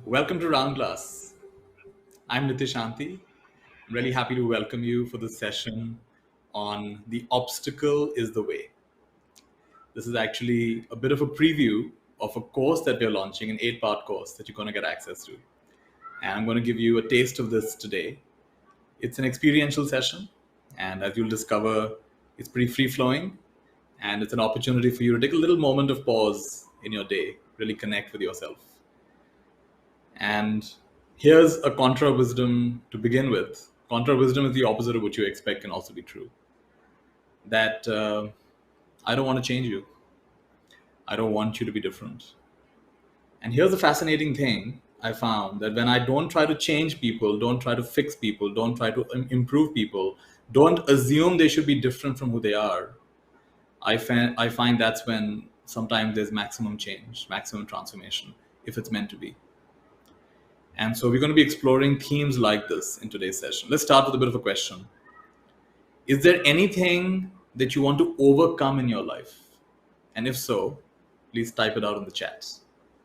Welcome to Round Glass. I'm Nithya Shanti. I'm really happy to welcome you for this session on The Obstacle is the Way. This is actually a bit of a preview of a course that we're launching, an 8-part course that you're going to get access to. And I'm going to give you a taste of this today. It's an experiential session, and as you'll discover, it's pretty free flowing, and it's an opportunity for you to take a little moment of pause in your day, really connect with yourself. And here's a contra wisdom to begin with. Contra wisdom is the opposite of what you expect can also be true. That I don't want to change you. I don't want you to be different. And here's the fascinating thing I found that when I don't try to change people, don't try to fix people, don't try to improve people, don't assume they should be different from who they are, I find that's when sometimes there's maximum change, maximum transformation, if it's meant to be. And so we're going to be exploring themes like this in today's session. Let's start with a bit of a question. Is there anything that you want to overcome in your life? And if so, please type it out in the chat.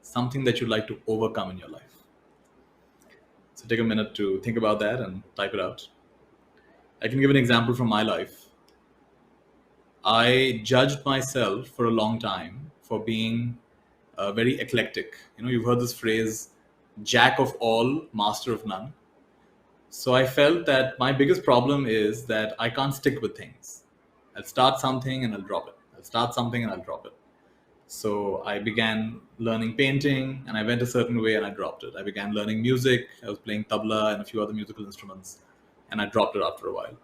Something that you'd like to overcome in your life. So take a minute to think about that and type it out. I can give an example from my life. I judged myself for a long time for being very eclectic. You've heard this phrase, jack of all, master of none. So I felt that my biggest problem is that I can't stick with things. I'll start something and I'll drop it. I'll start something and I'll drop it. So I began learning painting and I went a certain way and I dropped it. I began learning music. I was playing tabla and a few other musical instruments and I dropped it after a while.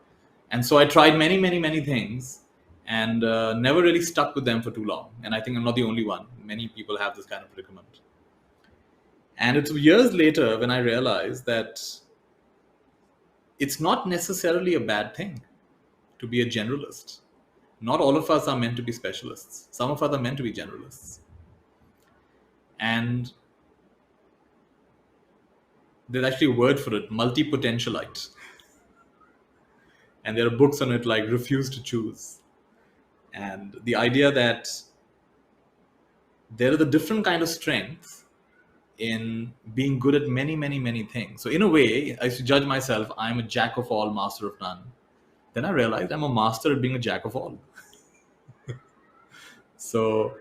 And so I tried many things and never really stuck with them for too long. And I think I'm not the only one. Many people have this kind of predicament. And it's years later when I realized that it's not necessarily a bad thing to be a generalist. Not all of us are meant to be specialists. Some of us are meant to be generalists. And there's actually a word for it, multi-potentialite. And there are books on it like Refuse to Choose. And the idea that there are the different kind of strengths in being good at many things. So in a way, I used to judge myself, I'm a jack of all, master of none. Then I realized I'm a master at being a jack of all. So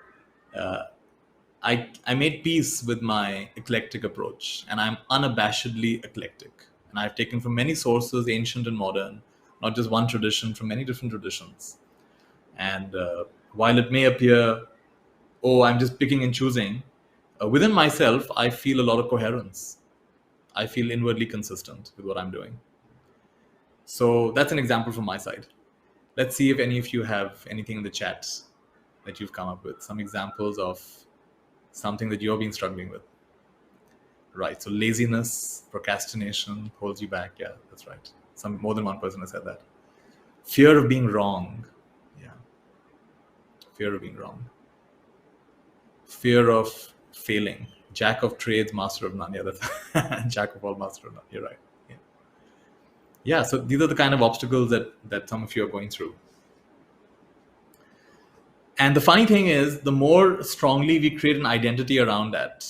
I made peace with my eclectic approach, and I'm unabashedly eclectic. And I've taken from many sources, ancient and modern, not just one tradition, from many different traditions. And while it may appear, oh, I'm just picking and choosing, within myself, I feel a lot of coherence. I feel inwardly consistent with what I'm doing. So that's an example from my side. Let's see if any of you have anything in the chat that you've come up with. Some examples of something that you've been struggling with. Right. So laziness, procrastination holds you back. Yeah, that's right. More than one person has said that. Fear of being wrong. Yeah. Fear of being wrong. Fear of failing. Jack of trades, master of none. Yeah, that's jack of all, master of none. You're right. Yeah, so these are the kind of obstacles that some of you are going through. And the funny thing is, the more strongly we create an identity around that,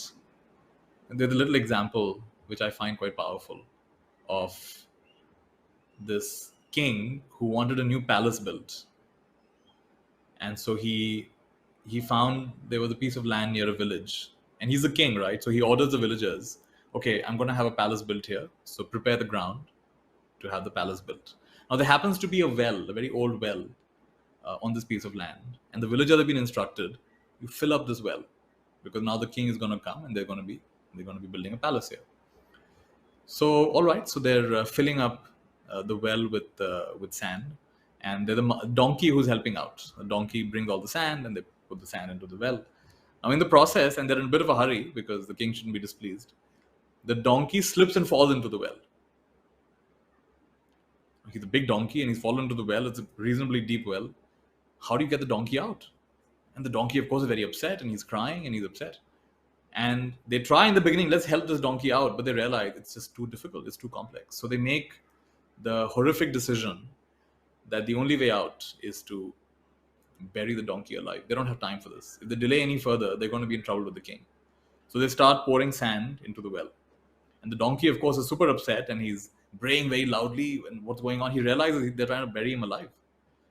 there's a little example which I find quite powerful of this king who wanted a new palace built. And so he found there was a piece of land near a village. And he's the king, right? So he orders the villagers, okay, I'm going to have a palace built here. So prepare the ground to have the palace built. Now there happens to be a well, a very old well on this piece of land. And the villagers have been instructed, you fill up this well because now the king is going to come and they're going to be building a palace here. So, all right. So they're filling up the well with sand. And there's a donkey who's helping out. The donkey brings all the sand and they put the sand into the well. Now in the process, and they're in a bit of a hurry because the king shouldn't be displeased, the donkey slips and falls into the well. He's a big donkey and he's fallen into the well. It's a reasonably deep well. How do you get the donkey out? And the donkey, of course, is very upset and he's crying and he's upset. And they try in the beginning, let's help this donkey out. But they realize it's just too difficult. It's too complex. So they make the horrific decision that the only way out is to bury the donkey alive. They don't have time for this. If they delay any further, they're going to be in trouble with the king. So they start pouring sand into the well. And the donkey, of course, is super upset and he's braying very loudly. And what's going on? He realizes they're trying to bury him alive.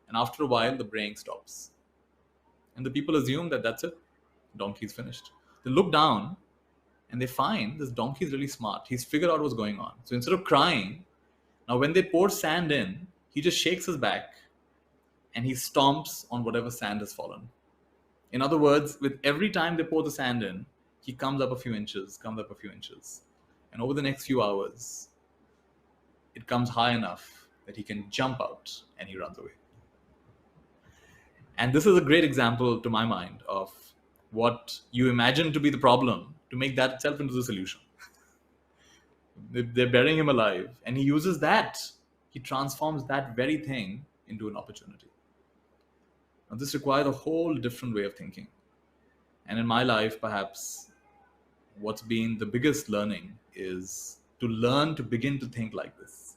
And after a while, the braying stops. And the people assume that that's it. Donkey's finished. They look down and they find this donkey is really smart. He's figured out what's going on. So instead of crying, now when they pour sand in, he just shakes his back and he stomps on whatever sand has fallen. In other words, with every time they pour the sand in, he comes up a few inches, comes up a few inches. And over the next few hours, it comes high enough that he can jump out and he runs away. And this is a great example, to my mind, of what you imagine to be the problem to make that itself into the solution. They're burying him alive, and he uses that. He transforms that very thing into an opportunity. Now, this requires a whole different way of thinking. And in my life, perhaps what's been the biggest learning is to learn to begin to think like this,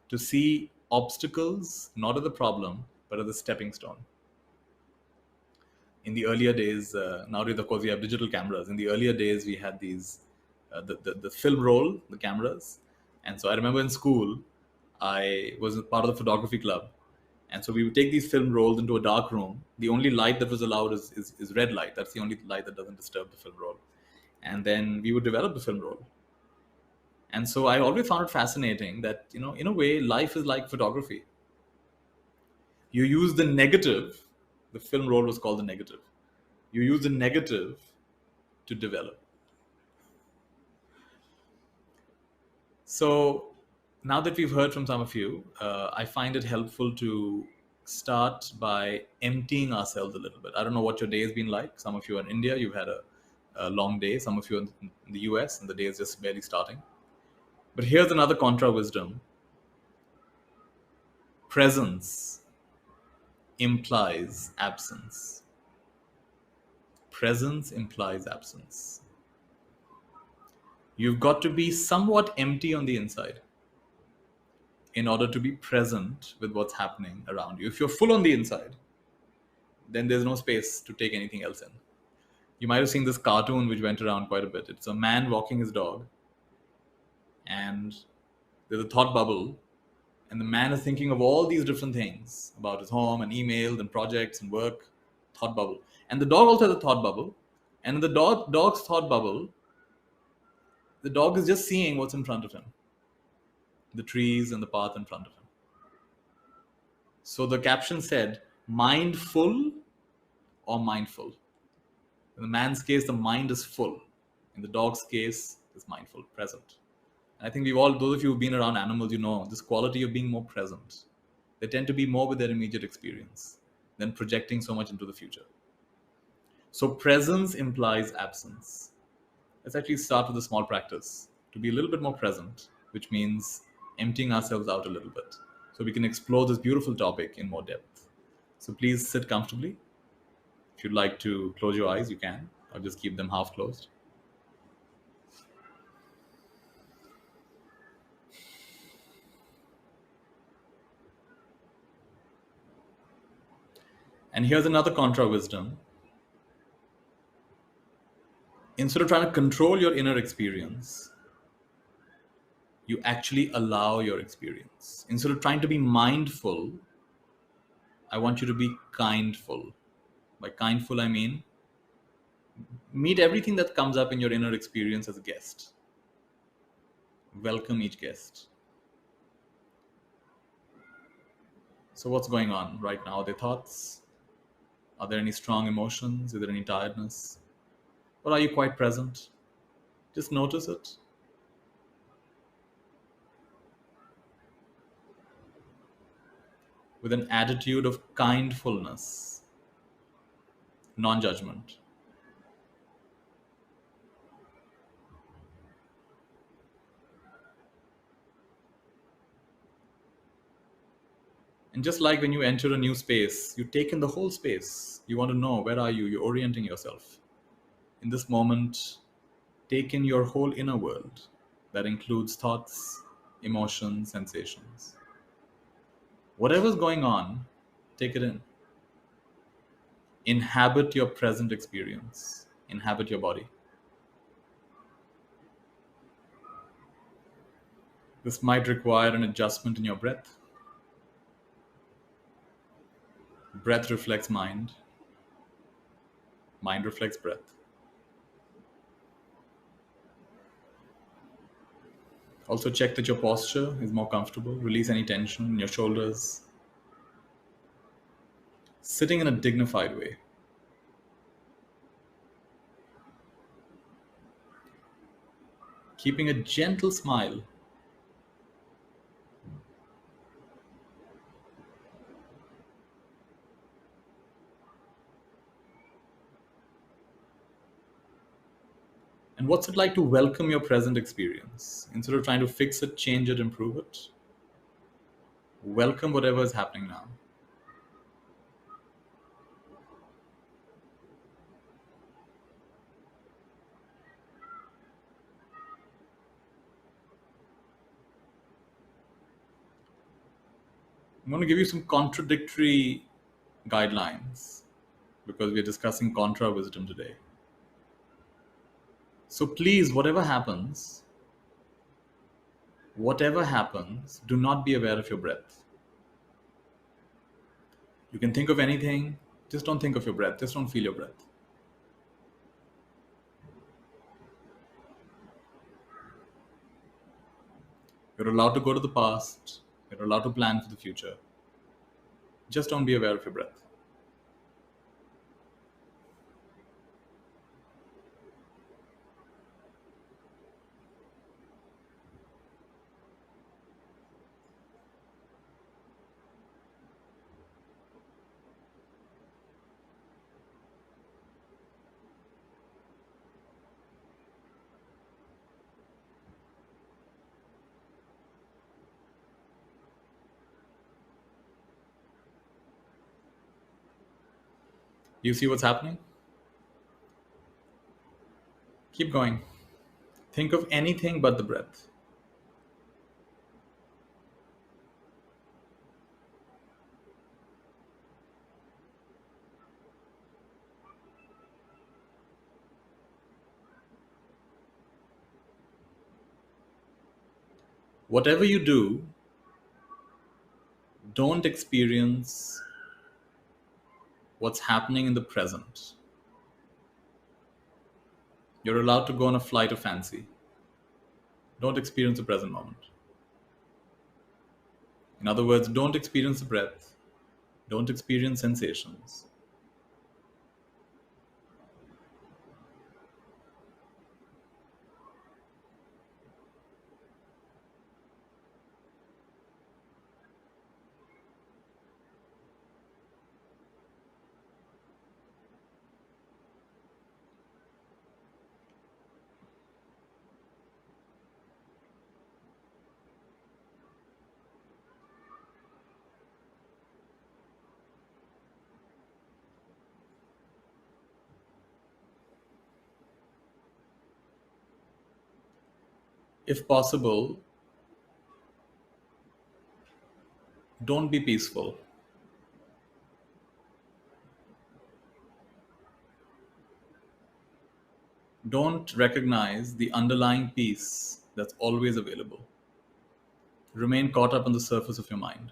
to see obstacles not as the problem, but as a stepping stone. In the earlier days, nowadays, of course, we have digital cameras. In the earlier days, we had these, the film roll, the cameras. And so I remember in school, I was part of the photography club. And so we would take these film rolls into a dark room. The only light that was allowed is red light. That's the only light that doesn't disturb the film roll. And then we would develop the film roll. And so I always found it fascinating that, in a way, life is like photography. You use the negative. The film roll was called the negative. You use the negative to develop. So now that we've heard from some of you, I find it helpful to start by emptying ourselves a little bit. I don't know what your day has been like. Some of you are in India, you've had a long day. Some of you are in the US, and the day is just barely starting. But here's another contra wisdom. Presence implies absence. Presence implies absence. You've got to be somewhat empty on the inside in order to be present with what's happening around you. If you're full on the inside, then there's no space to take anything else in. You might have seen this cartoon which went around quite a bit. It's a man walking his dog, and there's a thought bubble, and the man is thinking of all these different things about his home and emails and projects and work. Thought bubble. And the dog also has a thought bubble. And in the dog's thought bubble, the dog is just seeing what's in front of him, the trees and the path in front of him. So the caption said, mindful or mindful. In the man's case, the mind is full. In the dog's case, it's mindful, present. And I think those of you who've been around animals, this quality of being more present. They tend to be more with their immediate experience than projecting so much into the future. So presence implies absence. Let's actually start with a small practice to be a little bit more present, which means emptying ourselves out a little bit so we can explore this beautiful topic in more depth. So please sit comfortably. If you'd like to close your eyes, you can, or just keep them half closed. And here's another contra wisdom. Instead of trying to control your inner experience, you actually allow your experience. Instead of trying to be mindful, I want you to be kindful. By kindful, I mean meet everything that comes up in your inner experience as a guest. Welcome each guest. So what's going on right now? Are there thoughts? Are there any strong emotions? Is there any tiredness? Or are you quite present? Just notice it. With an attitude of kindfulness, non-judgment. And just like when you enter a new space, you take in the whole space. You want to know, where are you? You're orienting yourself. In this moment, take in your whole inner world. That includes thoughts, emotions, sensations. Whatever's going on, take it in. Inhabit your present experience. Inhabit your body. This might require an adjustment in your breath. Breath reflects mind, mind reflects breath. Also, check that your posture is more comfortable. Release any tension in your shoulders. Sitting in a dignified way. Keeping a gentle smile. And what's it like to welcome your present experience? Instead of trying to fix it, change it, improve it, welcome whatever is happening now. I'm going to give you some contradictory guidelines because we're discussing contra wisdom today. So please, whatever happens, do not be aware of your breath. You can think of anything, just don't think of your breath, just don't feel your breath. You're allowed to go to the past, you're allowed to plan for the future. Just don't be aware of your breath. You see what's happening? Keep going. Think of anything but the breath. Whatever you do, don't experience what's happening in the present. You're allowed to go on a flight of fancy. Don't experience the present moment. In other words, don't experience the breath. Don't experience sensations. If possible, don't be peaceful. Don't recognize the underlying peace that's always available. Remain caught up on the surface of your mind.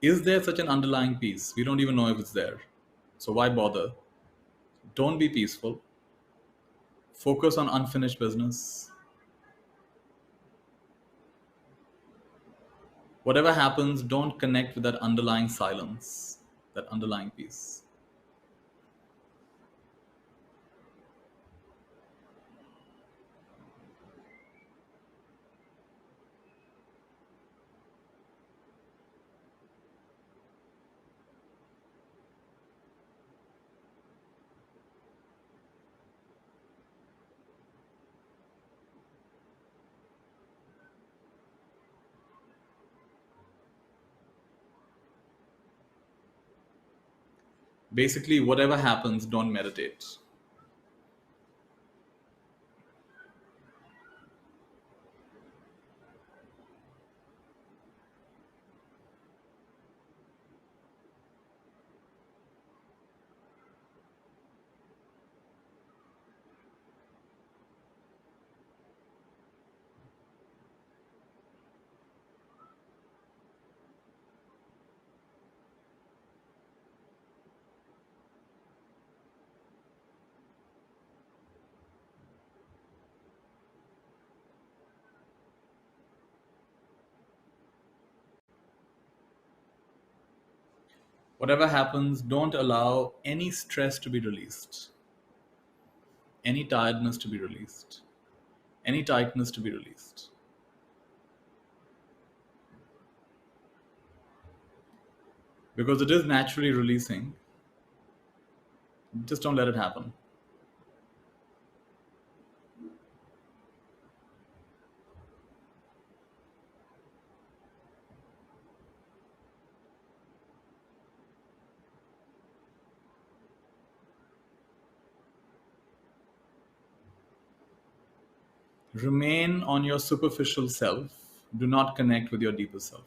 Is there such an underlying peace? We don't even know if it's there. So why bother? Don't be peaceful. Focus on unfinished business. Whatever happens, don't connect with that underlying silence, that underlying peace. Basically, whatever happens, don't meditate. Whatever happens, don't allow any stress to be released, any tiredness to be released, any tightness to be released. Because it is naturally releasing, just don't let it happen. Remain on your superficial self. Do not connect with your deeper self.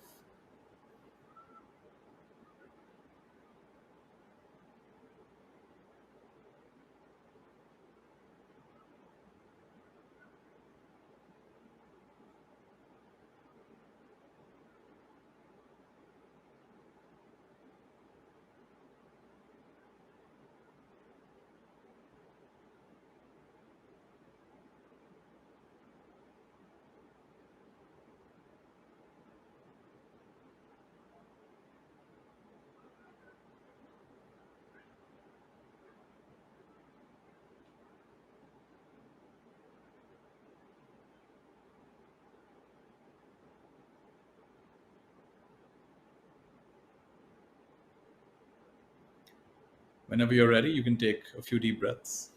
Whenever you're ready, you can take a few deep breaths.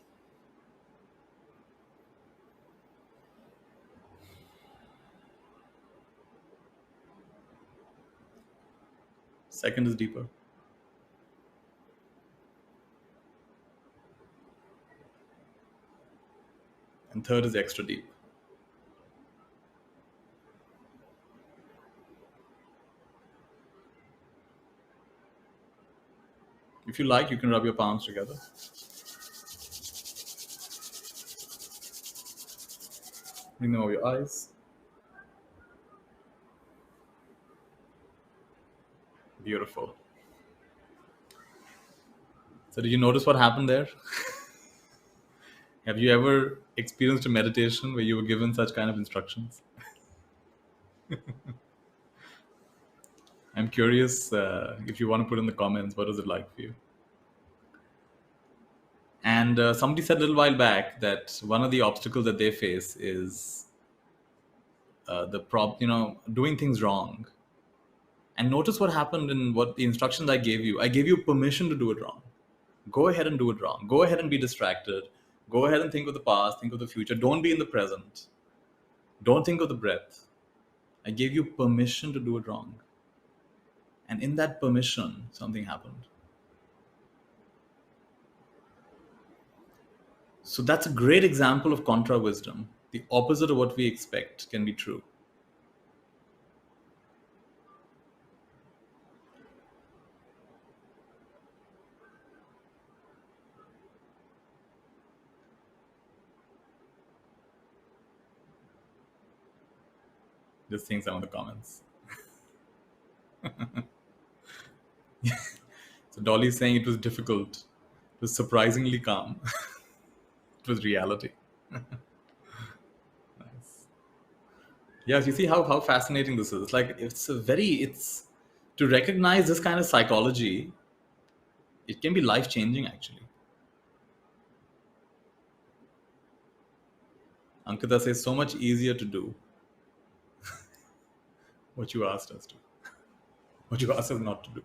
Second is deeper. And third is extra deep. If you like, you can rub your palms together. Bring them over your eyes. Beautiful. So, did you notice what happened there? Have you ever experienced a meditation where you were given such kind of instructions? I'm curious if you want to put in the comments, what was it like for you? And somebody said a little while back that one of the obstacles that they face is doing things wrong. And notice what happened in what the instructions I gave you. I gave you permission to do it wrong. Go ahead and do it wrong. Go ahead and be distracted. Go ahead and think of the past, think of the future. Don't be in the present. Don't think of the breath. I gave you permission to do it wrong. And in that permission, something happened. So that's a great example of contra wisdom. The opposite of what we expect can be true. Just seeing some of the comments. So Dolly's saying it was difficult. It was surprisingly calm. It was reality. Nice. Yes, you see how fascinating this is. It's like it's to recognize this kind of psychology, it can be life changing actually. Ankita says so much easier to do what you asked us to. What you asked us not to do.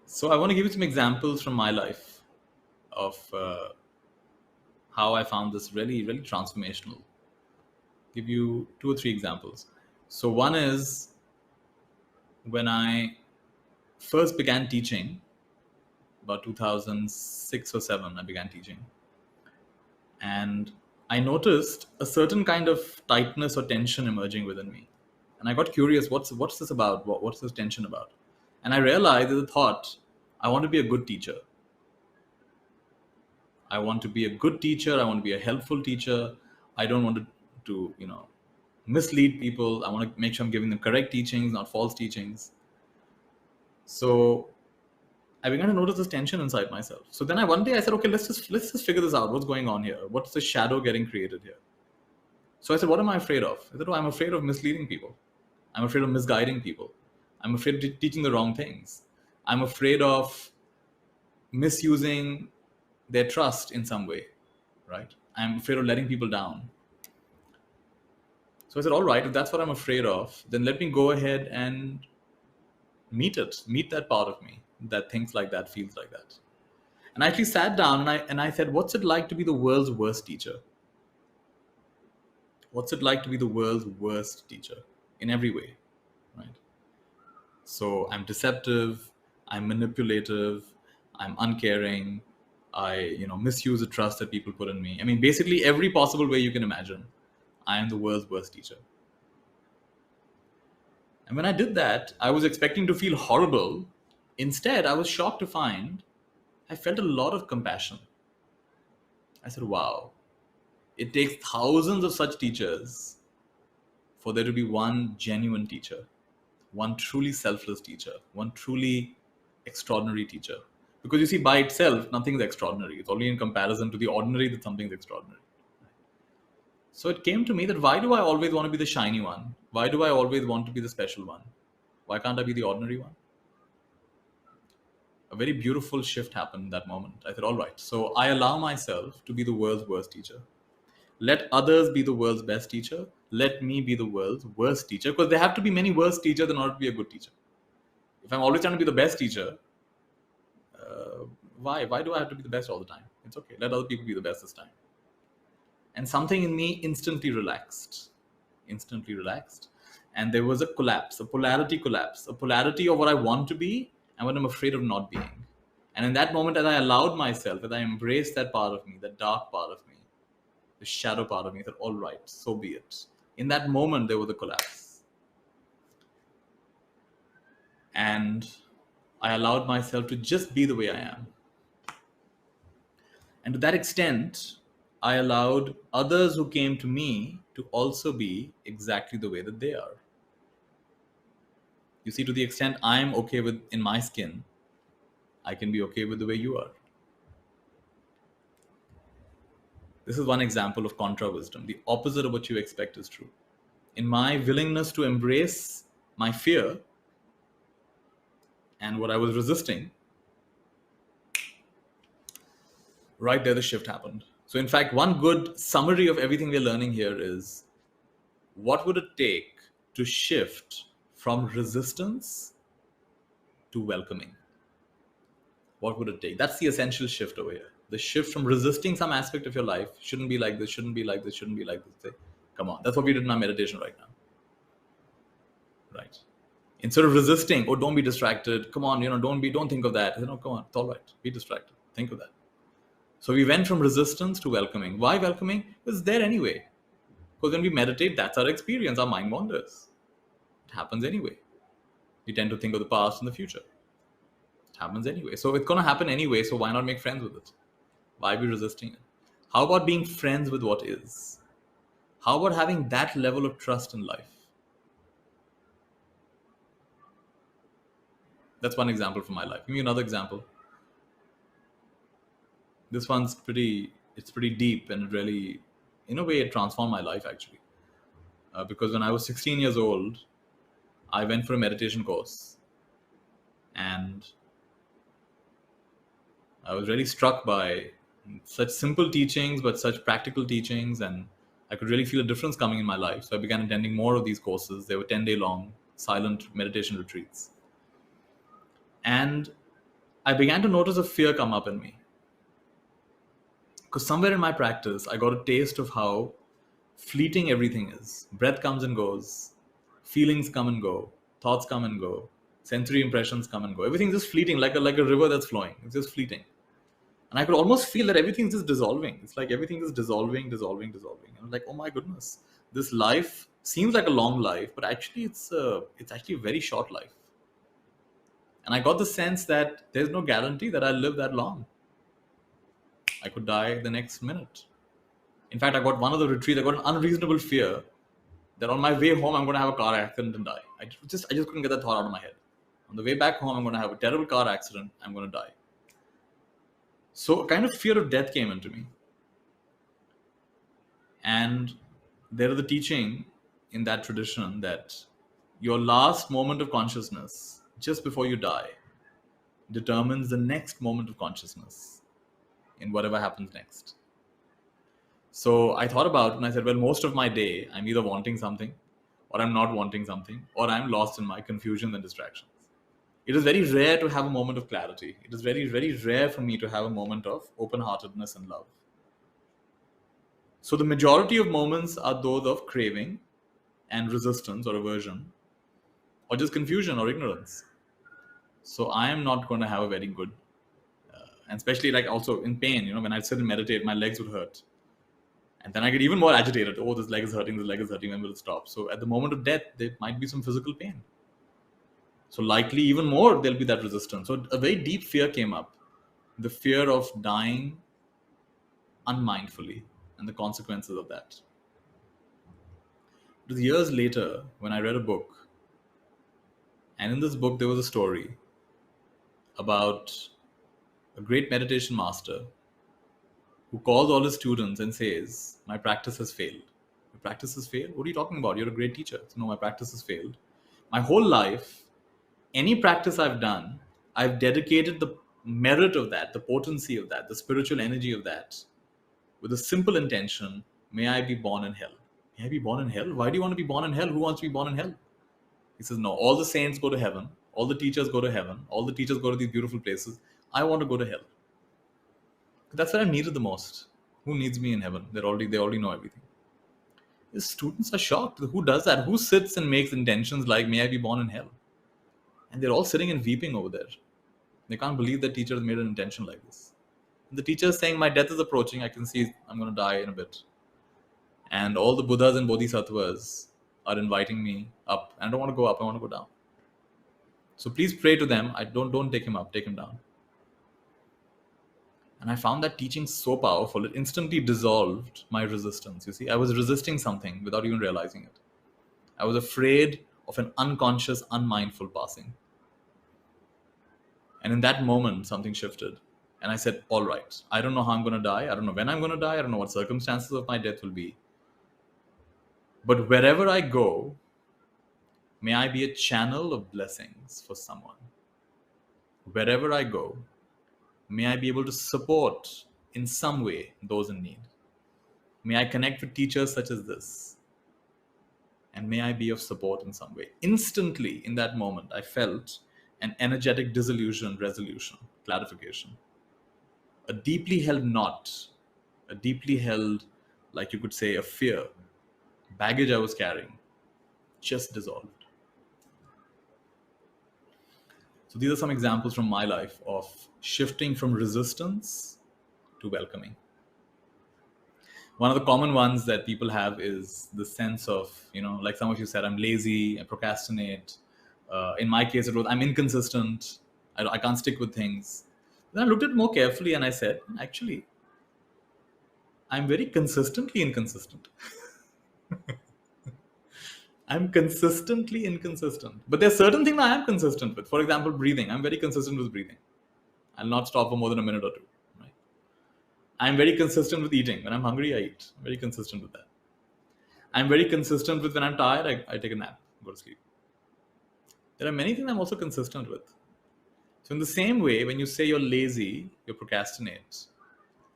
So I want to give you some examples from my life of how I found this really, really transformational. Give you 2 or 3 examples. So one is when I first began teaching, about 2006 or 7, I began teaching. And I noticed a certain kind of tightness or tension emerging within me. And I got curious, what's this about? What's this tension about? And I realized there's a thought, I want to be a good teacher. I want to be a good teacher. I want to be a helpful teacher. I don't want to mislead people. I want to make sure I'm giving them correct teachings, not false teachings. So I began to notice this tension inside myself. So then one day I said, okay, let's just figure this out. What's going on here? What's the shadow getting created here? So I said, what am I afraid of? I said, I'm afraid of misleading people. I'm afraid of misguiding people. I'm afraid of teaching the wrong things. I'm afraid of misusing their trust in some way, right? I'm afraid of letting people down. So I said, all right, if that's what I'm afraid of, then let me go ahead and meet that part of me that thinks like that, feels like that. And I actually sat down and I said, what's it like to be the world's worst teacher? What's it like to be the world's worst teacher in every way, right? So I'm deceptive, I'm manipulative, I'm uncaring, I misuse the trust that people put in me. I mean, basically every possible way you can imagine, I am the world's worst teacher. And when I did that, I was expecting to feel horrible. Instead, I was shocked to find I felt a lot of compassion. I said, wow, it takes thousands of such teachers for there to be one genuine teacher, one truly selfless teacher, one truly extraordinary teacher. Because you see, by itself, nothing's extraordinary. It's only in comparison to the ordinary that something's extraordinary. So it came to me that why do I always want to be the shiny one? Why do I always want to be the special one? Why can't I be the ordinary one? A very beautiful shift happened in that moment. I said, all right, so I allow myself to be the world's worst teacher. Let others be the world's best teacher. Let me be the world's worst teacher. Because there have to be many worse teachers in order to be a good teacher. If I'm always trying to be the best teacher, why? Why do I have to be the best all the time? It's okay. Let other people be the best this time. And something in me instantly relaxed. Instantly relaxed. And there was a collapse, a polarity collapse, a polarity of what I want to be and what I'm afraid of not being. And in that moment, as I allowed myself, as I embraced that part of me, that dark part of me, the shadow part of me, that all right, so be it. In that moment, there was a collapse. And I allowed myself to just be the way I am. And to that extent, I allowed others who came to me to also be exactly the way that they are. You see, to the extent I'm okay with in my skin, I can be okay with the way you are. This is one example of contra wisdom. The opposite of what you expect is true. In my willingness to embrace my fear and what I was resisting, right there the shift happened. So in fact, one good summary of everything we're learning here is, what would it take to shift from resistance to welcoming? What would it take? That's the essential shift over here. The shift from resisting some aspect of your life, shouldn't be like this, shouldn't be like this, shouldn't be like this. Come on, that's what we did in our meditation right now. Right? Instead of resisting, oh, don't be distracted. Come on, don't think of that. Come on, it's all right. Be distracted. Think of that. So we went from resistance to welcoming. Why welcoming? It's there anyway. Because when we meditate, that's our experience. Our mind wanders. It happens anyway. We tend to think of the past and the future. It happens anyway. So it's going to happen anyway. So why not make friends with it? Why be resisting it? How about being friends with what is? How about having that level of trust in life? That's one example from my life. Give me another example. This one's pretty deep, and it really, in a way, it transformed my life actually. Because when I was 16 years old, I went for a meditation course, and I was really struck by such simple teachings, but such practical teachings, and I could really feel a difference coming in my life. So I began attending more of these courses. They were 10-day long, silent meditation retreats. And I began to notice a fear come up in me. Because somewhere in my practice, I got a taste of how fleeting everything is. Breath comes and goes, feelings come and go, thoughts come and go, sensory impressions come and go. Everything's just fleeting, like a river that's flowing. It's just fleeting. And I could almost feel that everything's just dissolving. It's like everything is dissolving. And I'm like, oh my goodness, this life seems like a long life, but actually it's actually a very short life. And I got the sense that there's no guarantee that I'll live that long. I could die the next minute. In fact, I got one of the retreats, I got an unreasonable fear that on my way home, I'm going to have a car accident and die. I just couldn't get that thought out of my head. On the way back home, I'm going to have a terrible car accident. I'm going to die. So a kind of fear of death came into me. And there is the teaching in that tradition that your last moment of consciousness, just before you die, determines the next moment of consciousness in whatever happens next. So I thought about it and I said, well, most of my day, I'm either wanting something, or I'm not wanting something, or I'm lost in my confusion and distractions. It is very rare to have a moment of clarity. It is very, very rare for me to have a moment of open heartedness and love. So the majority of moments are those of craving and resistance or aversion, or just confusion or ignorance. So I am not going to have a very good, and especially like also in pain, when I sit and meditate, my legs would hurt. And then I get even more agitated. Oh, this leg is hurting, when will it stop? So at the moment of death, there might be some physical pain. So likely even more, there'll be that resistance. So a very deep fear came up. The fear of dying unmindfully and the consequences of that. It was years later when I read a book. And in this book, there was a story about a great meditation master who calls all his students and says, my practice has failed. Your practice has failed? What are you talking about? You're a great teacher. So, no, my practice has failed. My whole life, any practice I've done, I've dedicated the merit of that, the potency of that, the spiritual energy of that, with a simple intention, may I be born in hell. May I be born in hell? Why do you want to be born in hell? Who wants to be born in hell? He says, no, all the saints go to heaven. All the teachers go to heaven. All the teachers go to these beautiful places. I want to go to hell. That's where I'm needed the most. Who needs me in heaven? They already know everything. The students are shocked. Who does that? Who sits and makes intentions like, may I be born in hell? And they're all sitting and weeping over there. They can't believe that teacher has made an intention like this. And the teacher is saying, my death is approaching. I can see I'm going to die in a bit. And all the Buddhas and Bodhisattvas are inviting me up. And I don't want to go up. I want to go down. So please pray to them. Don't take him up. Take him down. And I found that teaching so powerful. It instantly dissolved my resistance. You see, I was resisting something without even realizing it. I was afraid of an unconscious, unmindful passing. And in that moment, something shifted. And I said, all right, I don't know how I'm going to die. I don't know when I'm going to die. I don't know what circumstances of my death will be. But wherever I go, may I be a channel of blessings for someone. Wherever I go, may I be able to support in some way those in need. May I connect with teachers such as this. And may I be of support in some way. Instantly, in that moment, I felt an energetic dissolution, resolution, clarification. A deeply held knot, a deeply held, like you could say, a fear, baggage I was carrying, just dissolved. So these are some examples from my life of shifting from resistance to welcoming. One of the common ones that people have is the sense of, like some of you said, I'm lazy, I procrastinate. In my case, it was I'm inconsistent. I can't stick with things. Then I looked at it more carefully and I said, actually, I'm very consistently inconsistent. I'm consistently inconsistent. But there's certain things I am consistent with. For example, breathing. I'm very consistent with breathing. I'll not stop for more than a minute or two. Right? I'm very consistent with eating. When I'm hungry, I eat. I'm very consistent with that. I'm very consistent with when I'm tired, I take a nap, go to sleep. There are many things I'm also consistent with. So in the same way, when you say you're lazy, you procrastinate,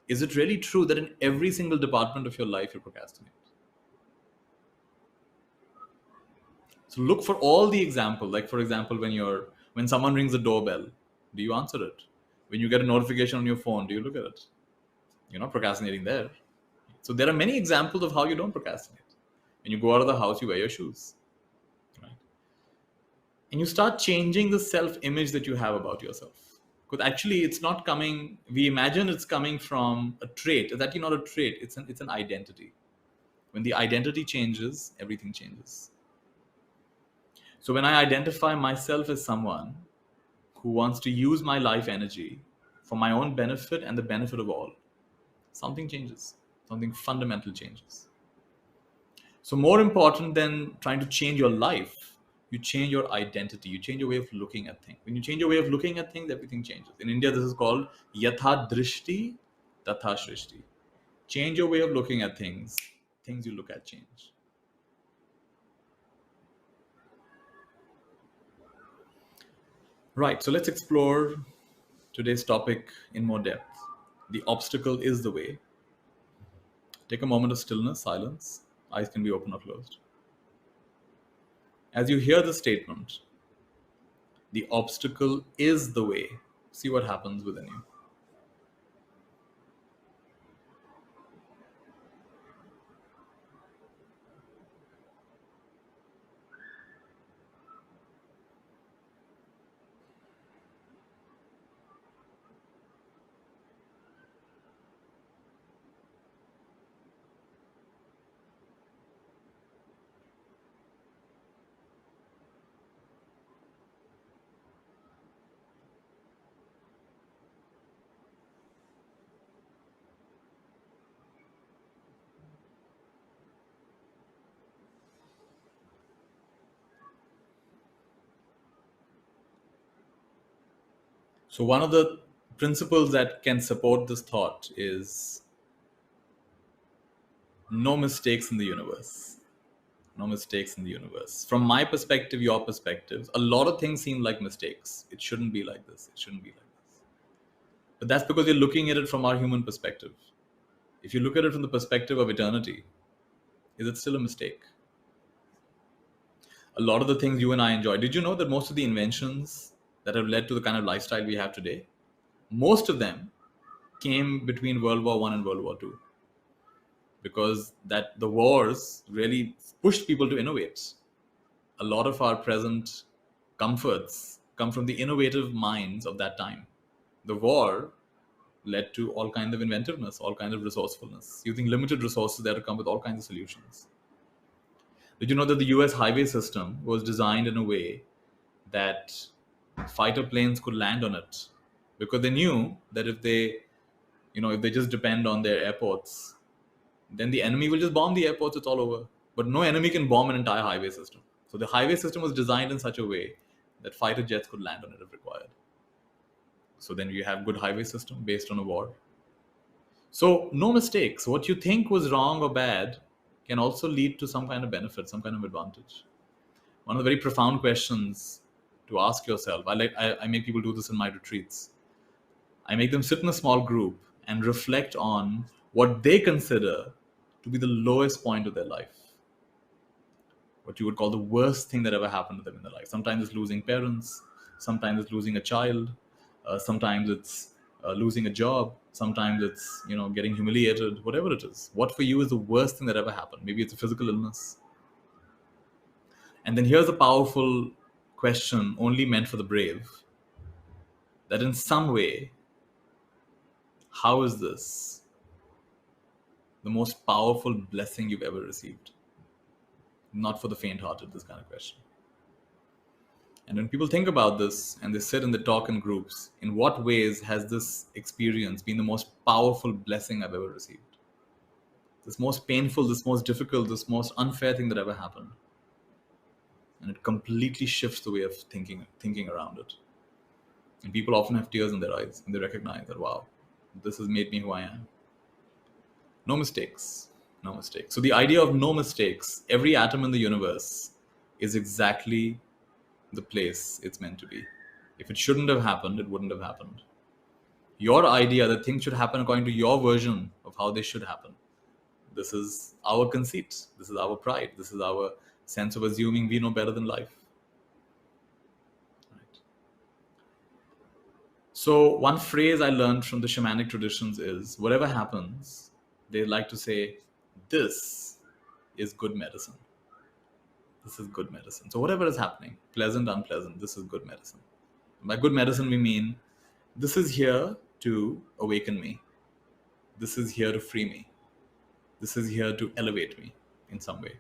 is it really true that in every single department of your life you procrastinate? So look for all the examples. Like for example, when someone rings the doorbell, do you answer it? When you get a notification on your phone, do you look at it? You're not procrastinating there. So there are many examples of how you don't procrastinate. When you go out of the house, you wear your shoes. Right? And you start changing the self-image that you have about yourself. Because actually it's not coming, we imagine it's coming from a trait. It's actually not a trait, it's an identity. When the identity changes, everything changes. So when I identify myself as someone who wants to use my life energy for my own benefit and the benefit of all, something changes. Something fundamental changes. So more important than trying to change your life, you change your identity. You change your way of looking at things. When you change your way of looking at things, everything changes. In India, this is called yatha drishti, tatha shrishti. Change your way of looking at things. Things you look at change. Right, so let's explore today's topic in more depth. The obstacle is the way. Take a moment of stillness, silence. Eyes can be open or closed. As you hear the statement, the obstacle is the way, see what happens within you. So, one of the principles that can support this thought is no mistakes in the universe. No mistakes in the universe. From my perspective, your perspective, a lot of things seem like mistakes. It shouldn't be like this. It shouldn't be like this. But that's because you're looking at it from our human perspective. If you look at it from the perspective of eternity, is it still a mistake? A lot of the things you and I enjoy. Did you know that most of the inventions that have led to the kind of lifestyle we have today, most of them came between World War One and World War Two, because that the wars really pushed people to innovate. A lot of our present comforts come from the innovative minds of that time. The war led to all kinds of inventiveness, all kinds of resourcefulness, using limited resources there to come with all kinds of solutions. Did you know that the US highway system was designed in a way that fighter planes could land on it? Because they knew that if they just depend on their airports, then the enemy will just bomb the airports, it's all over. But no enemy can bomb an entire highway system. So the highway system was designed in such a way that fighter jets could land on it if required. So then you have good highway system based on a war. So no mistakes. What you think was wrong or bad can also lead to some kind of benefit, some kind of advantage. One of the very profound questions to ask yourself, I make people do this in my retreats. I make them sit in a small group and reflect on what they consider to be the lowest point of their life. What you would call the worst thing that ever happened to them in their life. Sometimes it's losing parents, sometimes it's losing a child, sometimes it's losing a job, sometimes it's getting humiliated, whatever it is. What for you is the worst thing that ever happened? Maybe it's a physical illness. And then here's a powerful question only meant for the brave, that in some way, how is this the most powerful blessing you've ever received? Not for the faint-hearted, this kind of question. And when people think about this and they sit and they talk in groups, in what ways has this experience been the most powerful blessing I've ever received? This most painful, this most difficult, this most unfair thing that ever happened. And it completely shifts the way of thinking around it. And people often have tears in their eyes and they recognize that, wow, this has made me who I am. No mistakes. No mistakes. So the idea of no mistakes, every atom in the universe is exactly the place it's meant to be. If it shouldn't have happened, it wouldn't have happened. Your idea that things should happen according to your version of how they should happen, this is our conceit. This is our pride. This is our sense of assuming we know better than life. Right. So one phrase I learned from the shamanic traditions is, whatever happens, they like to say, this is good medicine. This is good medicine. So whatever is happening, pleasant, unpleasant, this is good medicine. By good medicine, we mean this is here to awaken me. This is here to free me. This is here to elevate me in some way.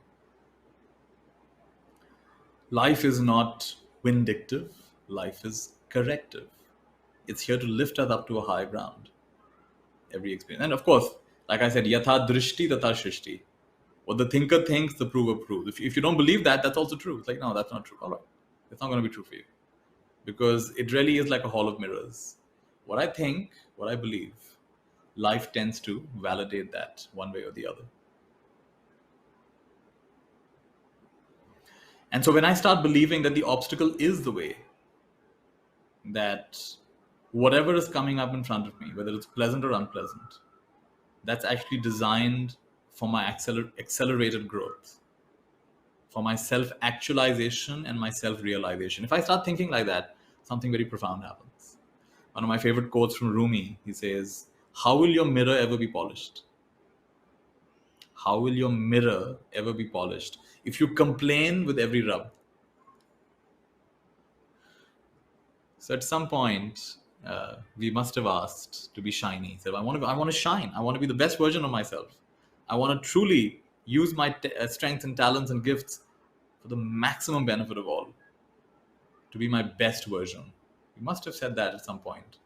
Life is not vindictive. Life is corrective. It's here to lift us up to a high ground. Every experience. And of course, like I said, yatha drishti tata shrishti. What the thinker thinks, the prover proves. If you don't believe that, that's also true. It's like, no, that's not true. All right. It's not going to be true for you. Because it really is like a hall of mirrors. What I think, what I believe, life tends to validate that one way or the other. And so when I start believing that the obstacle is the way, that whatever is coming up in front of me, whether it's pleasant or unpleasant, that's actually designed for my accelerated growth, for my self-actualization and my self-realization. If I start thinking like that, something very profound happens. One of my favorite quotes from Rumi, he says, "How will your mirror ever be polished? How will your mirror ever be polished if you complain with every rub?" So at some point, we must have asked to be shiny. So I want to shine. I want to be the best version of myself. I want to truly use my strengths and talents and gifts for the maximum benefit of all, to be my best version. We must have said that at some point.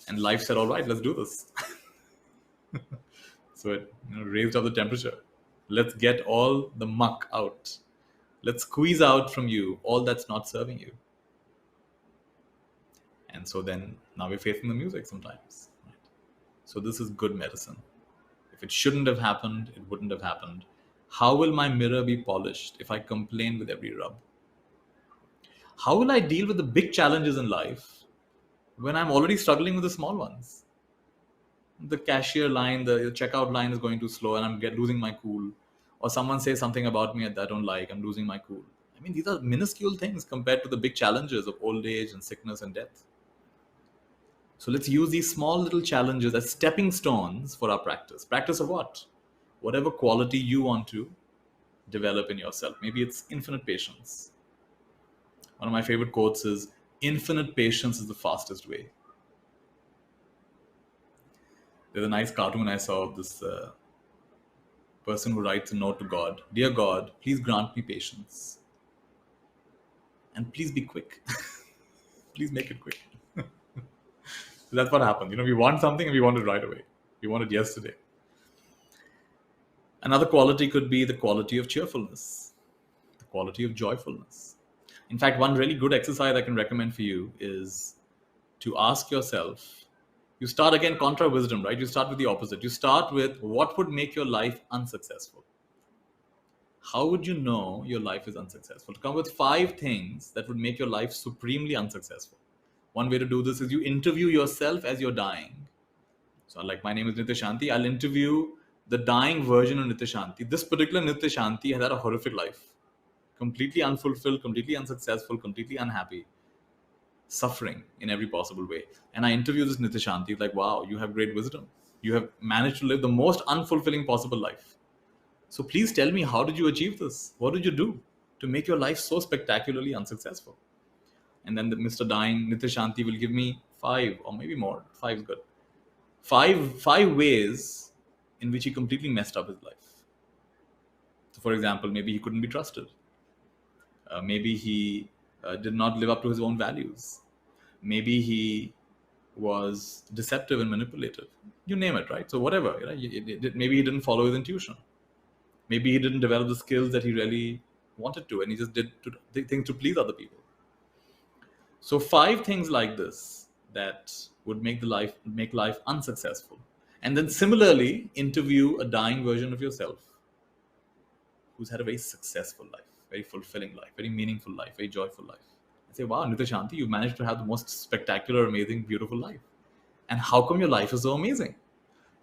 And life said, all right, let's do this. So it raised up the temperature. Let's get all the muck out. Let's squeeze out from you all that's not serving you. And so then now we're facing the music sometimes. Right? So this is good medicine. If it shouldn't have happened, it wouldn't have happened. How will my mirror be polished if I complain with every rub? How will I deal with the big challenges in life when I'm already struggling with the small ones? The cashier line, the checkout line is going too slow and I'm losing my cool. Or someone says something about me that I don't like, I'm losing my cool. I mean, these are minuscule things compared to the big challenges of old age and sickness and death. So let's use these small little challenges as stepping stones for our practice. Practice of what? Whatever quality you want to develop in yourself. Maybe it's infinite patience. One of my favorite quotes is, "Infinite patience is the fastest way." There's a nice cartoon I saw of this person who writes a note to God. "Dear God, please grant me patience. And please be quick." Please make it quick. So that's what happens. We want something and we want it right away. We want it yesterday. Another quality could be the quality of cheerfulness, the quality of joyfulness. In fact, one really good exercise I can recommend for you is to ask yourself, you start again contra wisdom, right? You start with the opposite. You start with what would make your life unsuccessful. How would you know your life is unsuccessful? To come with 5 things that would make your life supremely unsuccessful. One way to do this is you interview yourself as you're dying. So like, my name is Nithya Shanti. I'll interview the dying version of Nithya Shanti. This particular Nithya Shanti has had a horrific life. Completely unfulfilled, completely unsuccessful, completely unhappy. Suffering in every possible way. And I interview this Nithya Shanti, like, wow, you have great wisdom. You have managed to live the most unfulfilling possible life. So please tell me, how did you achieve this? What did you do to make your life so spectacularly unsuccessful? And then the Mr. Dying Nithya Shanti will give me 5 or maybe more. 5 is good. Five ways in which he completely messed up his life. So for example, maybe he couldn't be trusted. Maybe he did not live up to his own values. Maybe he was deceptive and manipulative. You name it, right? So whatever, maybe he didn't follow his intuition. Maybe he didn't develop the skills that he really wanted to, and he just did things to please other people. So 5 things like this that would make life unsuccessful. And then similarly, interview a dying version of yourself who's had a very successful life, very fulfilling life, very meaningful life, very joyful life. I say, wow, Nithya Shanti, you managed to have the most spectacular, amazing, beautiful life. And how come your life is so amazing?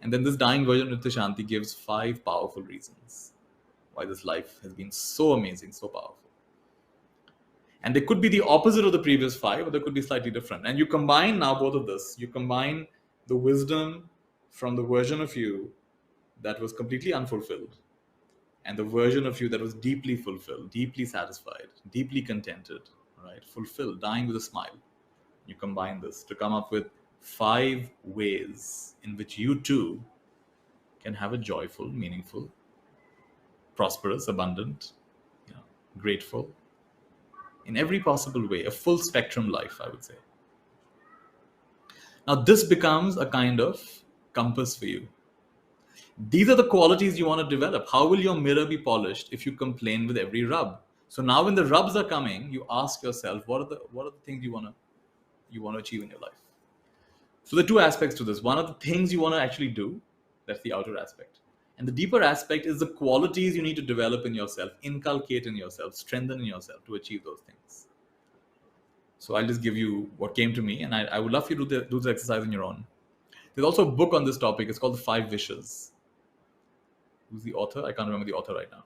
And then this dying version of Nithya Shanti gives 5 powerful reasons why this life has been so amazing, so powerful. And they could be the opposite of the previous 5, or they could be slightly different. And you combine now both of this. You combine the wisdom from the version of you that was completely unfulfilled and the version of you that was deeply fulfilled, deeply satisfied, deeply contented, right? Fulfilled, dying with a smile. You combine this to come up with 5 ways in which you too can have a joyful, meaningful, prosperous, abundant, grateful, in every possible way, a full spectrum life, I would say. Now, this becomes a kind of compass for you. These are the qualities you want to develop. How will your mirror be polished if you complain with every rub? So now when the rubs are coming, you ask yourself, what are the things you want to achieve in your life? So there are 2 aspects to this. One of the things you want to actually do, that's the outer aspect. And the deeper aspect is the qualities you need to develop in yourself, inculcate in yourself, strengthen in yourself to achieve those things. So I'll just give you what came to me, and I would love for you to do the exercise on your own. There's also a book on this topic. It's called The Five Wishes. Who's the author? I can't remember the author right now.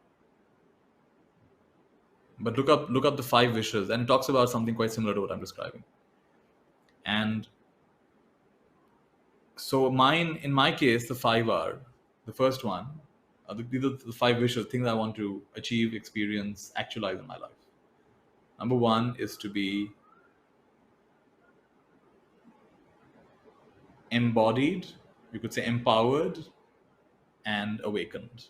But look up The Five Wishes, and it talks about something quite similar to what I'm describing. And so in my case, the five are, the first one, these are the five wishes, things I want to achieve, experience, actualize in my life. Number one is to be embodied, you could say empowered and awakened.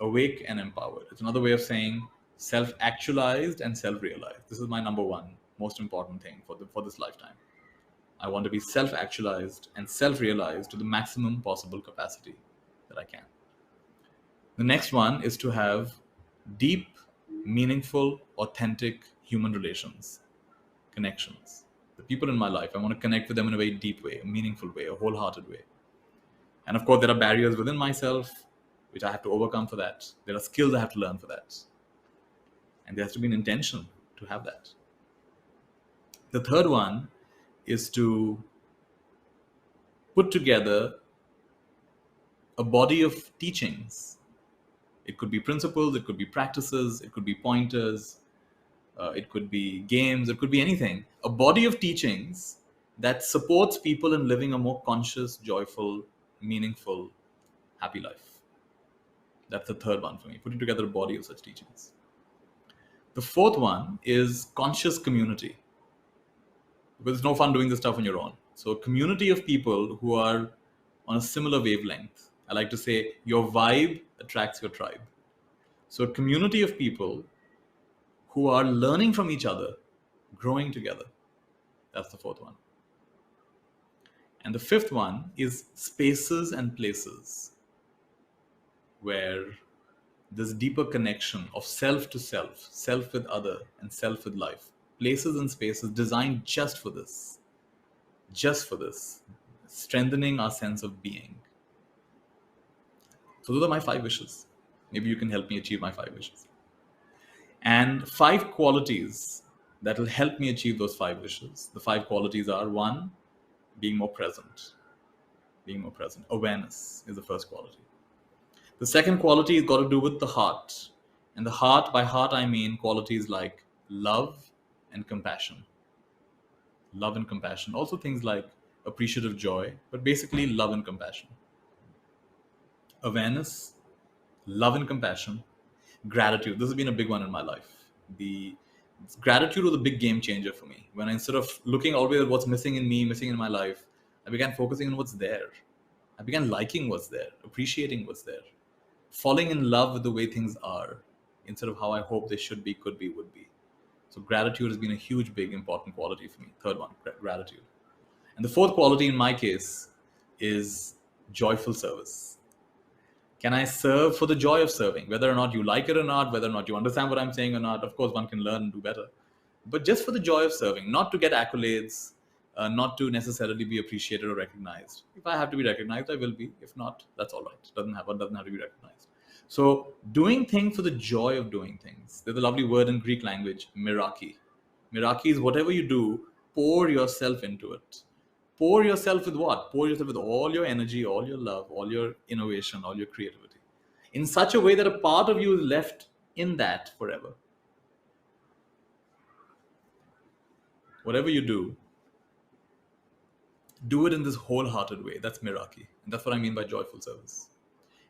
Awake and empowered. It's another way of saying self-actualized and self-realized. This is my number one most important thing for this lifetime. I want to be self-actualized and self-realized to the maximum possible capacity that I can. The next one is to have deep, meaningful, authentic human relations, connections. The people in my life, I want to connect with them in a very deep way, a meaningful way, a wholehearted way. And of course, there are barriers within myself, which I have to overcome for that. There are skills I have to learn for that. And there has to be an intention to have that. The third one is to put together a body of teachings. It could be principles, it could be practices, it could be pointers, it could be games, it could be anything. A body of teachings that supports people in living a more conscious, joyful, meaningful, happy life. That's the third one for me, putting together a body of such teachings. The fourth one is conscious community. Because it's no fun doing this stuff on your own. So a community of people who are on a similar wavelength. I like to say your vibe attracts your tribe. So a community of people who are learning from each other, growing together. That's the fourth one. And the fifth one is spaces and places where this deeper connection of self to self, self with other, and self with life. Places and spaces designed just for this, strengthening our sense of being. So those are my five wishes. Maybe you can help me achieve my five wishes. And five qualities that will help me achieve those five wishes. The five qualities are: one, being more present. Being more present. Awareness is the first quality. The second quality has got to do with the heart. And the heart, by heart I mean qualities like love and compassion. Love and compassion. Also things like appreciative joy, but basically love and compassion. Awareness, love and compassion, gratitude. This has been a big one in my life. The gratitude was a big game changer for me. When I, instead of looking always at what's missing in me, missing in my life, I began focusing on what's there. I began liking what's there, appreciating what's there, falling in love with the way things are instead of how I hope they should be, could be, would be. So gratitude has been a huge, big, important quality for me. Third one, gratitude. And the fourth quality in my case is joyful service. Can I serve for the joy of serving? Whether or not you like it or not, whether or not you understand what I'm saying or not, of course, one can learn and do better. But just for the joy of serving, not to get accolades, not to necessarily be appreciated or recognized. If I have to be recognized, I will be. If not, that's all right. Doesn't have to be recognized. So doing things for the joy of doing things. There's a lovely word in Greek language, miraki. Miraki is whatever you do, pour yourself into it. Pour yourself with what? Pour yourself with all your energy, all your love, all your innovation, all your creativity. In such a way that a part of you is left in that forever. Whatever you do it in this wholehearted way. That's miraki. And that's what I mean by joyful service.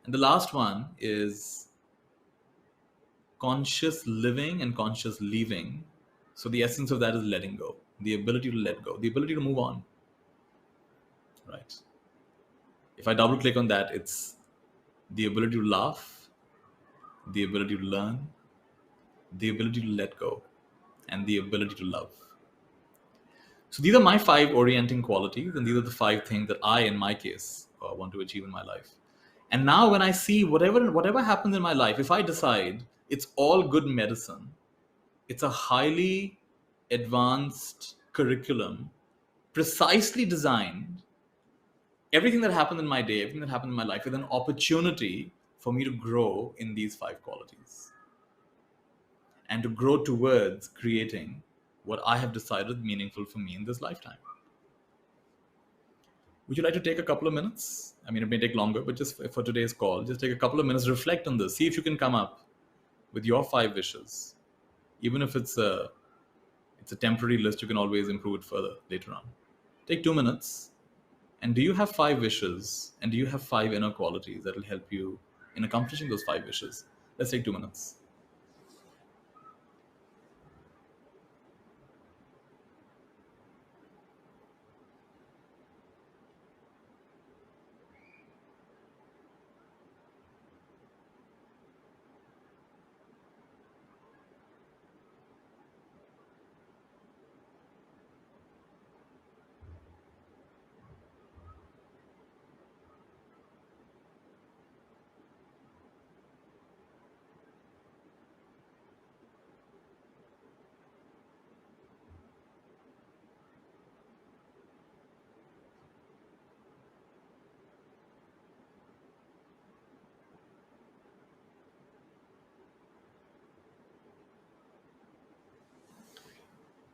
And the last one is conscious living and conscious leaving. So the essence of that is letting go, the ability to let go, the ability to move on. Right. If I double click on that, it's the ability to laugh, the ability to learn, the ability to let go, and the ability to love. So these are my five orienting qualities, and these are the five things that I, in my case, want to achieve in my life. And now when I see whatever happens in my life, if I decide it's all good medicine, it's a highly advanced curriculum, precisely designed, everything that happened in my day, everything that happened in my life is an opportunity for me to grow in these five qualities and to grow towards creating what I have decided meaningful for me in this lifetime. Would you like to take a couple of minutes? I mean, it may take longer, but just for today's call, just take a couple of minutes, reflect on this, see if you can come up with your 5 wishes. Even if it's a temporary list, you can always improve it further later on. Take 2 minutes. And do you have 5 wishes? And do you have 5 inner qualities that will help you in accomplishing those 5 wishes? Let's take 2 minutes.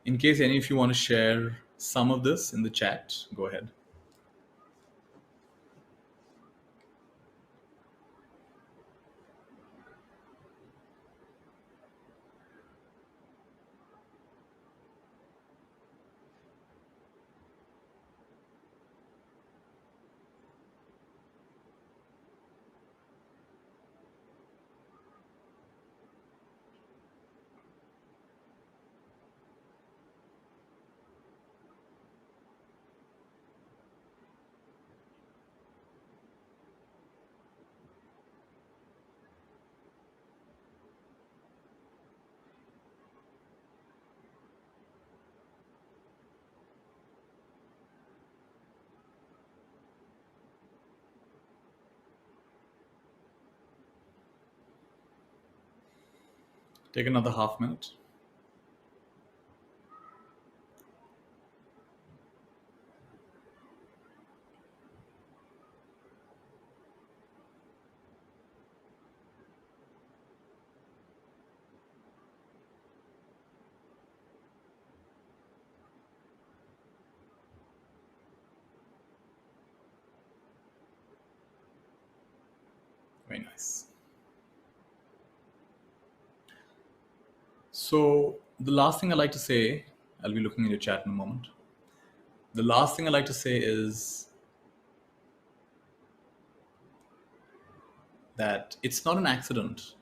In case any of you want to share some of this in the chat, go ahead. Take another half minute. Very nice. So the last thing I like to say, I'll be looking at your chat in a moment. The last thing I like to say is that it's not an accident.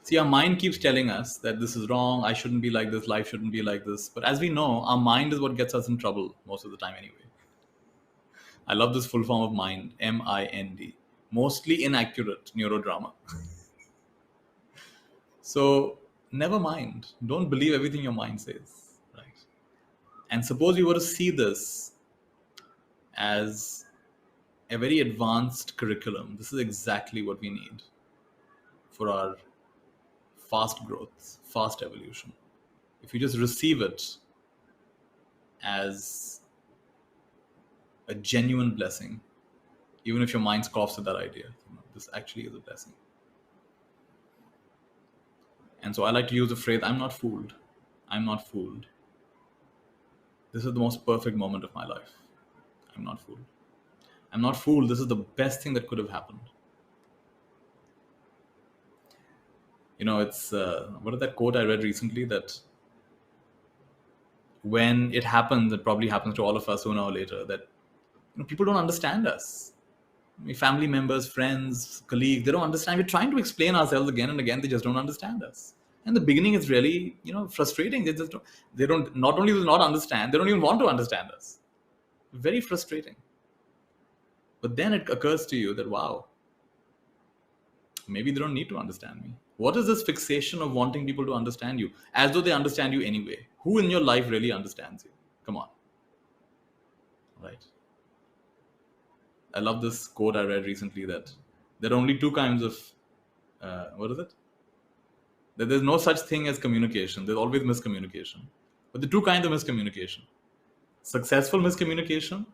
See, our mind keeps telling us that this is wrong, I shouldn't be like this, life shouldn't be like this. But as we know, our mind is what gets us in trouble most of the time anyway. I love this full form of mind, MIND. Mostly inaccurate neurodrama. So never mind. Don't believe everything your mind says. Right? And suppose you were to see this as a very advanced curriculum. This is exactly what we need for our fast growth, fast evolution. If you just receive it as a genuine blessing, even if your mind scoffs at that idea, this actually is a blessing. And so I like to use the phrase, I'm not fooled. I'm not fooled. This is the most perfect moment of my life. I'm not fooled. I'm not fooled. This is the best thing that could have happened. You know, it's, what is that quote I read recently? That when it happens, it probably happens to all of us sooner or later, that people don't understand us. Family members, friends, colleagues, they don't understand. We're trying to explain ourselves again and again. They just don't understand us. And the beginning is really, frustrating. They don't, not only do they not understand, they don't even want to understand us. Very frustrating. But then it occurs to you that, wow, maybe they don't need to understand me. What is this fixation of wanting people to understand you as though they understand you anyway? Who in your life really understands you? Come on. Right? I love this quote I read recently that there are only two kinds of, what is it? That there's no such thing as communication. There's always miscommunication. But the two kinds of miscommunication: successful miscommunication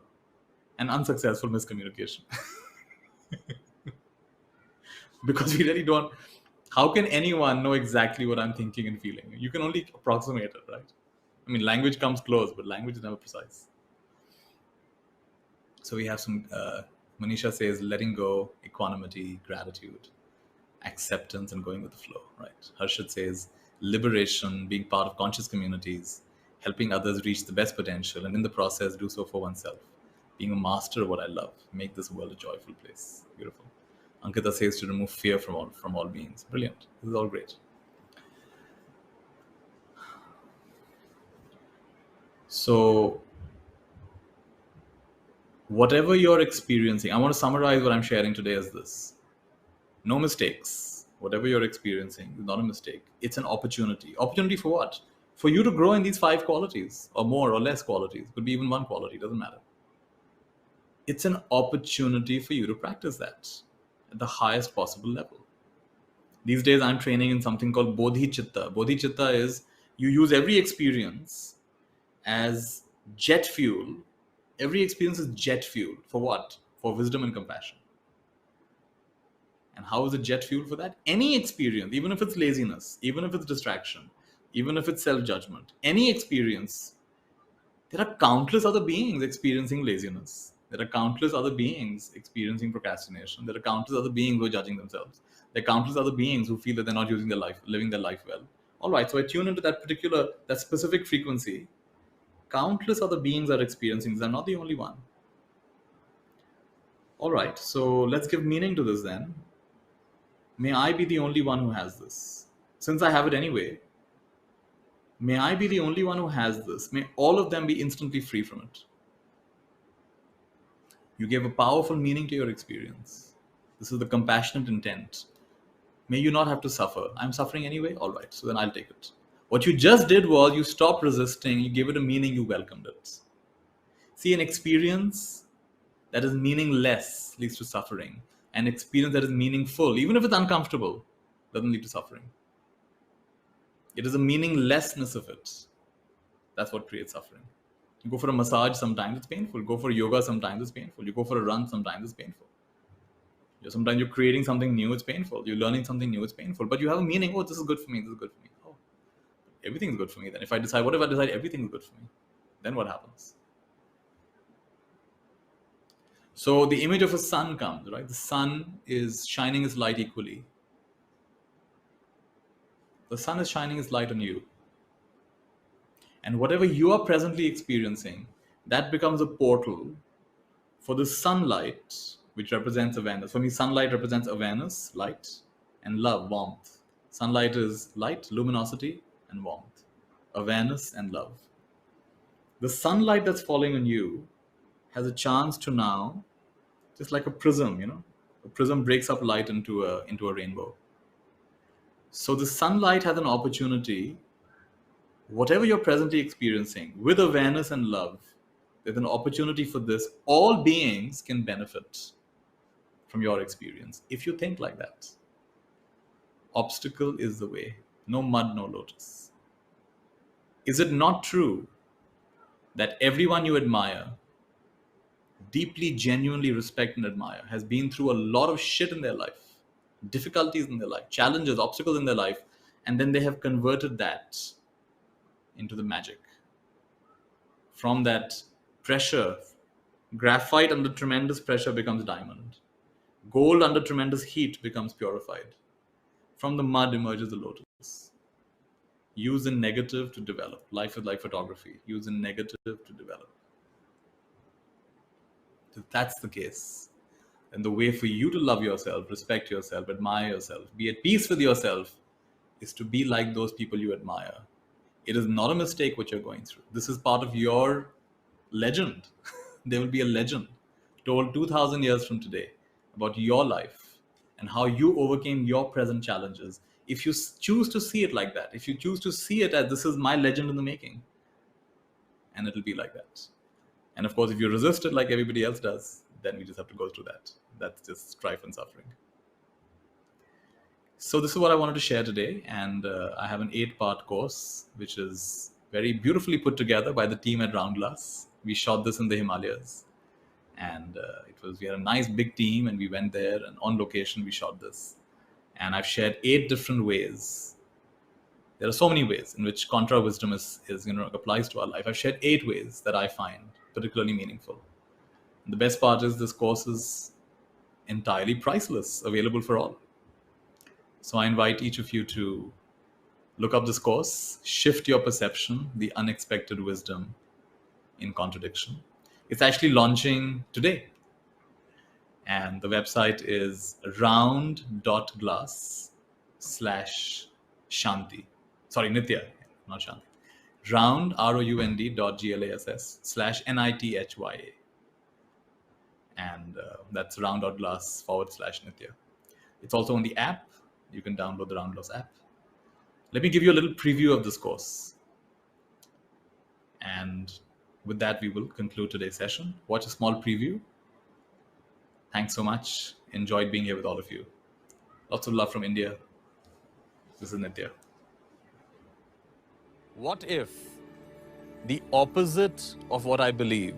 and unsuccessful miscommunication. Because we really don't. How can anyone know exactly what I'm thinking and feeling? You can only approximate it, right? I mean, language comes close, but language is never precise. So we have some, Manisha says, letting go, equanimity, gratitude, acceptance, and going with the flow, right? Harshit says, liberation, being part of conscious communities, helping others reach the best potential, and in the process, do so for oneself. Being a master of what I love, make this world a joyful place. Beautiful. Ankita says to remove fear from all beings. Brilliant. This is all great. So, whatever you're experiencing, I want to summarize what I'm sharing today as this: no mistakes. Whatever you're experiencing is not a mistake. It's an opportunity. Opportunity for what? For you to grow in these 5 qualities, or more or less qualities. Could be even 1 quality, doesn't matter. It's an opportunity for you to practice that at the highest possible level. These days, I'm training in something called bodhicitta. Bodhicitta is you use every experience as jet fuel. Every experience is jet fuel. For what? For wisdom and compassion. And how is it jet fuel for that? Any experience, even if it's laziness, even if it's distraction, even if it's self-judgment, any experience, there are countless other beings experiencing laziness. There are countless other beings experiencing procrastination. There are countless other beings who are judging themselves. There are countless other beings who feel that they're not using their life, living their life well. All right, so I tune into that specific frequency. Countless other beings are experiencing this. I'm not the only one. All right, so let's give meaning to this then. May I be the only one who has this. Since I have it anyway, may I be the only one who has this. May all of them be instantly free from it. You gave a powerful meaning to your experience. This is the compassionate intent. May you not have to suffer. I'm suffering anyway? All right, so then I'll take it. What you just did was you stopped resisting, you gave it a meaning, you welcomed it. See, an experience that is meaningless leads to suffering. An experience that is meaningful, even if it's uncomfortable, doesn't lead to suffering. It is a meaninglessness of it. That's what creates suffering. You go for a massage, sometimes it's painful. Go for yoga, sometimes it's painful. You go for a run, sometimes it's painful. Sometimes you're creating something new, it's painful. You're learning something new, it's painful. But you have a meaning, oh, this is good for me, this is good for me. Oh, everything's good for me. Then what if I decide everything is good for me? Then what happens? So the image of a sun comes, right? The sun is shining its light equally. The sun is shining its light on you. And whatever you are presently experiencing, that becomes a portal for the sunlight, which represents awareness. For me, sunlight represents awareness, light, and love, warmth. Sunlight is light, luminosity, and warmth. Awareness and love. The sunlight that's falling on you has a chance to now, just like a prism, a prism breaks up light into a rainbow. So the sunlight has an opportunity, whatever you're presently experiencing, with awareness and love, there's an opportunity for this. All beings can benefit from your experience if you think like that. Obstacle is the way. No mud, no lotus. Is it not true that everyone you admire, deeply, genuinely respect and admire, has been through a lot of shit in their life, difficulties in their life, challenges, obstacles in their life, and then they have converted that into the magic? From that pressure, graphite under tremendous pressure becomes diamond. Gold under tremendous heat becomes purified. From the mud emerges the lotus. Use the negative to develop. Life is like photography. Use the negative to develop. If that's the case, then the way for you to love yourself, respect yourself, admire yourself, be at peace with yourself, is to be like those people you admire. It is not a mistake what you're going through. This is part of your legend. There will be a legend told 2000 years from today about your life and how you overcame your present challenges. If you choose to see it like that, if you choose to see it as this is my legend in the making, and it'll be like that. And of course, if you resist it like everybody else does, then we just have to go through that. That's just strife and suffering. So this is what I wanted to share today. And I have an 8-part course, which is very beautifully put together by the team at Round Glass. We shot this in the Himalayas. And we had a nice big team, and we went there, and on location we shot this. And I've shared 8 different ways There are so many ways in which contra wisdom is applies to our life. I've shared 8 ways that I find particularly meaningful. And the best part is this course is entirely priceless, available for all. So I invite each of you to look up this course, shift your perception, the unexpected wisdom in contradiction. It's actually launching today. And the website is round.glass/Shanti. Sorry, Nithya, not Shanti. Round, round.glass/NITHYA. And that's round.glass/Nithya. It's also on the app. You can download the Round Glass app. Let me give you a little preview of this course. And with that, we will conclude today's session. Watch a small preview. Thanks so much. Enjoyed being here with all of you. Lots of love from India. This is Nithya. What if the opposite of what I believe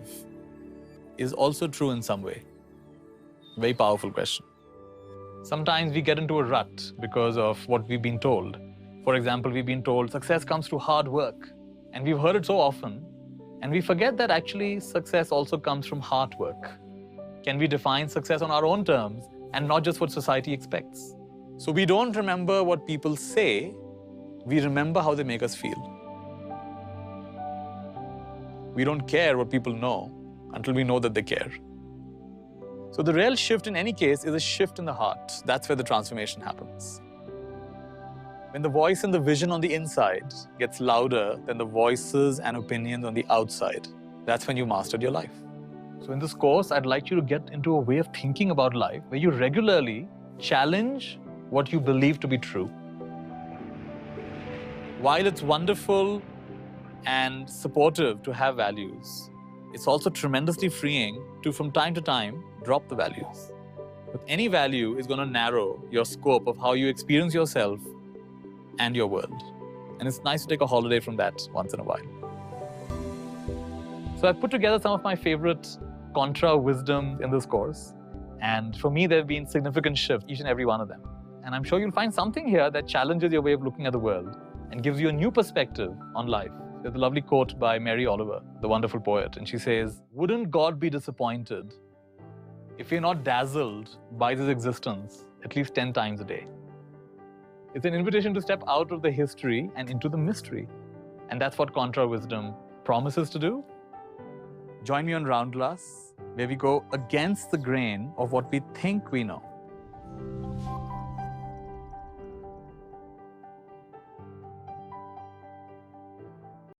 is also true in some way? Very powerful question. Sometimes we get into a rut because of what we've been told. For example, we've been told success comes through hard work. And we've heard it so often. And we forget that actually success also comes from hard work. Can we define success on our own terms and not just what society expects? So we don't remember what people say, we remember how they make us feel. We don't care what people know until we know that they care. So the real shift in any case is a shift in the heart. That's where the transformation happens. When the voice and the vision on the inside gets louder than the voices and opinions on the outside, that's when you mastered your life. So in this course, I'd like you to get into a way of thinking about life where you regularly challenge what you believe to be true. While it's wonderful and supportive to have values, it's also tremendously freeing to, from time to time, drop the values. But any value is going to narrow your scope of how you experience yourself and your world. And it's nice to take a holiday from that once in a while. So I've put together some of my favorite contra wisdom in this course. And for me, there have been significant shifts, each and every one of them. And I'm sure you'll find something here that challenges your way of looking at the world and gives you a new perspective on life. There's a lovely quote by Mary Oliver, the wonderful poet. And she says, "Wouldn't God be disappointed if you're not dazzled by this existence at least 10 times a day?" It's an invitation to step out of the history and into the mystery. And that's what contra wisdom promises to do. Join me on Round Glass, where we go against the grain of what we think we know.